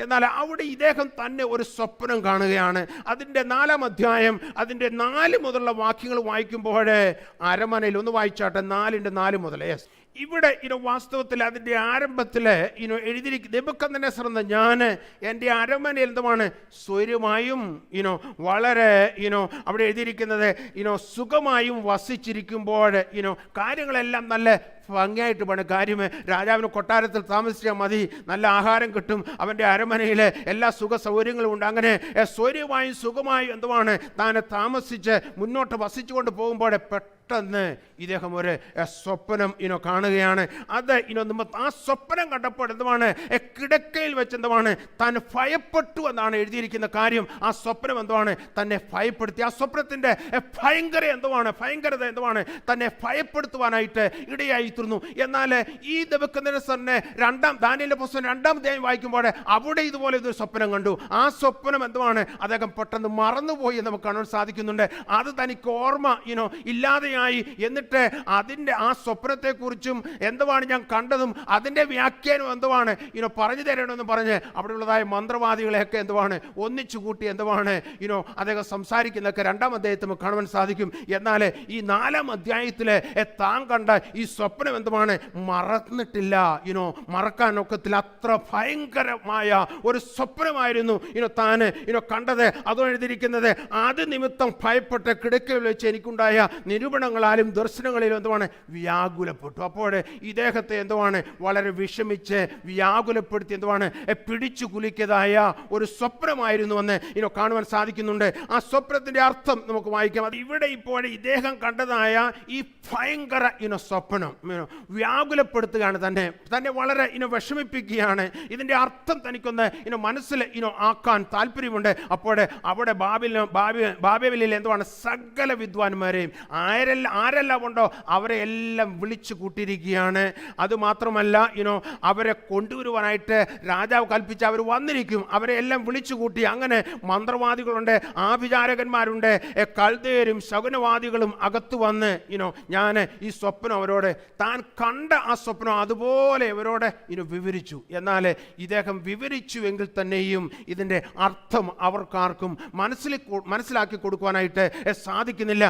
എന്നാൽ അവിടെ ഇദ്ദേഹം തന്നെ ഒരു സ്വപ്നം കാണുകയാണ്. അതിൻ്റെ 4-ാം അധ്യായം അതിൻ്റെ 4 മുതലുള്ള വാക്യങ്ങൾ വായിക്കുമ്പോൾ അരമനയിൽ ഒന്ന് വായിച്ചാട്ടെ, 4:4 മുതൽ. ഇവിടെ വാസ്തവത്തിൽ അതിൻ്റെ ആരംഭത്തിൽ എഴുതിയിരിക്കുന്ന നെബൂഖദ്നേസർ എന്ന ഞാൻ എൻ്റെ അരമനയിൽ എന്തുമാണ് സ്വൈര്യമായും വളരെ അവിടെ എഴുതിയിരിക്കുന്നത് സുഖമായും വസിച്ചിരിക്കുമ്പോൾ കാര്യങ്ങളെല്ലാം നല്ല ഭംഗിയായിട്ട് വേണം. കാര്യം രാജാവിന് കൊട്ടാരത്തിൽ താമസിച്ചാൽ മതി, നല്ല ആഹാരം കിട്ടും, അവൻ്റെ അരമനയിൽ എല്ലാ സുഖ സൗകര്യങ്ങളും ഉണ്ട്. അങ്ങനെ സ്വൈര്യമായും സുഖമായും എന്തുവാണ് താൻ താമസിച്ച് മുന്നോട്ട് വസിച്ചുകൊണ്ട് പോകുമ്പോൾ പെട്ടെന്ന് ഇദ്ദേഹം ഒരു സ്വപ്നം കാണുകയാണ്. അത് ആ സ്വപ്നം കണ്ടപ്പോൾ എന്തുവാണ് കിടക്കയിൽ വെച്ച് എന്തുവാണ് താൻ ഭയപ്പെട്ടു എന്നാണ് എഴുതിയിരിക്കുന്ന കാര്യം. ആ സ്വപ്നം എന്തുവാണ് തന്നെ ഭയപ്പെടുത്തി. ആ സ്വപ്നത്തിൻ്റെ ഭയങ്കരത എന്തുവാണ് തന്നെ ഭയപ്പെടുത്തുവാനായിട്ട് ഇടയായി. എന്നാൽ ഈ നെബൂഖദ്നേസറിനെ ദാനിയേലിന്റെ പുസ്തകം 2-ാം അധ്യായം വായിക്കുമ്പോൾ അവിടെ ഇതുപോലെ ഒരു സ്വപ്നം കണ്ടു. ആ സ്വപ്നം എന്തുവാണ് അദ്ദേഹം പെട്ടെന്ന് മറന്നുപോയി നമുക്ക് കാണാൻ സാധിക്കുന്നുണ്ട്. അത് തനിക്ക് ഓർമ്മ ഇല്ലാതെയായി. എന്നിട്ട് അതിൻ്റെ ആ സ്വപ്നത്തെക്കുറിച്ചും എന്തുവാണ് ഞാൻ കണ്ടതും അതിൻ്റെ വ്യാഖ്യാനം എന്തുവാണ് പറഞ്ഞു തരണമെന്ന് പറഞ്ഞ് അവിടെയുള്ളതായ മന്ത്രവാദികളെയൊക്കെ എന്തുവാണ് ഒന്നിച്ചു കൂട്ടി എന്തുവാണ് അദ്ദേഹം സംസാരിക്കുന്നതൊക്കെ 2-ാം അധ്യായത്തിൽ നമുക്ക് കാണുവാൻ സാധിക്കും. എന്നാൽ ഈ 4-ാം അധ്യായത്തിൽ താൻ കണ്ട ഈ സ്വപ്നം എന്തുമാണ് മറന്നിട്ടില്ല, മറക്കാനൊക്കത്തില്ല. അത്ര ഭയങ്കരമായ ഒരു സ്വപ്നമായിരുന്നു താൻ കണ്ടത്. അതോ എഴുതിയിരിക്കുന്നത് അത് നിമിത്തം ഭയപ്പെട്ട് കിടക്കയിൽ വെച്ച് എനിക്കുണ്ടായ നിരൂപണങ്ങളാലും ദർശനങ്ങളിലും എന്തുവാണ് വ്യാകുലപ്പെട്ടു. അപ്പോൾ ഇദ്ദേഹത്തെ എന്തുവാണ് വളരെ വിഷമിച്ച് വ്യാകുലപ്പെടുത്തി എന്തുവാണ് പിടിച്ചു കുലുക്കിയതായ ഒരു സ്വപ്നമായിരുന്നു എന്ന് കാണുവാൻ സാധിക്കുന്നുണ്ട്. ആ സ്വപ്നത്തിന്റെ അർത്ഥം നമുക്ക് വായിക്കാം. അത് ഇവിടെ ഇപ്പോൾ ഇദ്ദേഹം കണ്ടതായ ഈ ഭയങ്കര സ്വപ്നം വ്യാകുലപ്പെടുത്തുകയാണ്, തന്നെ വളരെ വിഷമിപ്പിക്കുകയാണ്. ഇതിൻ്റെ അർത്ഥം തനിക്കൊന്ന് മനസ്സിൽ ആക്കാൻ താല്പര്യമുണ്ട്. അപ്പോൾ അവിടെ ബാബേലിൽ എന്തുവാണ് സകല വിദ്വാൻമാരെയും ആരെല്ലാം ഉണ്ടോ അവരെ എല്ലാം വിളിച്ചു കൂട്ടിയിരിക്കുകയാണ്. അതുമാത്രമല്ല അവരെ കൊണ്ടുവരുവാനായിട്ട് രാജാവ് കൽപ്പിച്ച് അവർ വന്നിരിക്കും. അവരെ എല്ലാം വിളിച്ചു കൂട്ടി. അങ്ങനെ മന്ത്രവാദികളുണ്ട്, ആഭിചാരകന്മാരുണ്ട്, കൽദയരും ശകുനവാദികളും അകത്ത് വന്ന് ഞാൻ ഈ സ്വപ്നം അവരോട് താൻ കണ്ട ആ സ്വപ്നം അതുപോലെ ഇവരോട് വിവരിച്ചു. എന്നാൽ ഇദ്ദേഹം വിവരിച്ചുവെങ്കിൽ തന്നെയും ഇതിൻ്റെ അർത്ഥം അവർക്കാർക്കും മനസ്സിലാക്കി കൊടുക്കുവാനായിട്ട് സാധിക്കുന്നില്ല.